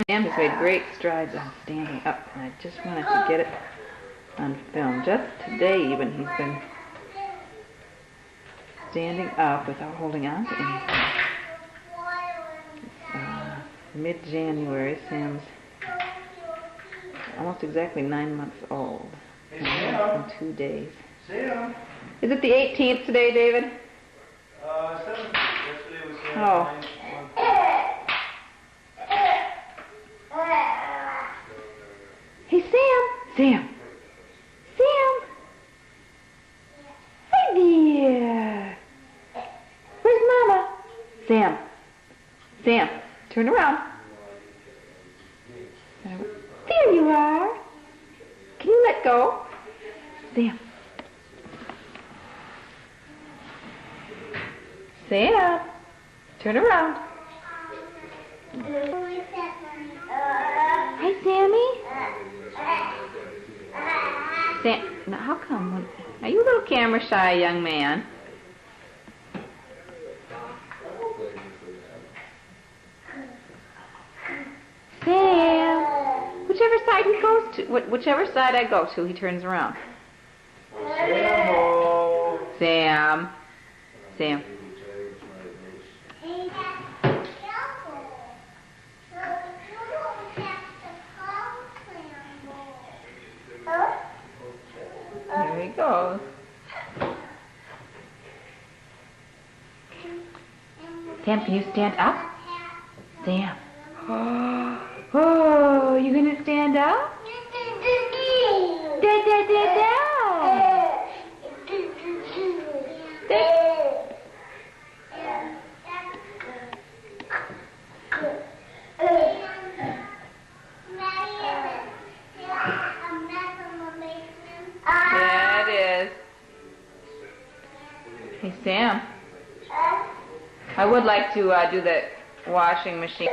Sam has made great strides on standing up, and I just wanted to get it on film. Just today even, he's been standing up without holding on to anything. It's mid-January. Sam's almost exactly 9 months old. In 2 days. Is it the 18th today, David? 17th. Yesterday was Sam. Oh. Hey, Sam! Sam! Sam! Hi there! Where's Mama? Sam! Sam! Turn around. There you are! Can you let go? Sam! Sam! Turn around. Hi, Sammy. Sam, now how come? Are you a little camera shy young man? Sam, whichever side he goes to, whichever side I go to, he turns around. Sam, Sam. There he goes. Sam, can you stand up? Sam. Oh, you gonna stand up? Da da da da. Yeah, it is. Hey, Sam. I would like to do the washing machine.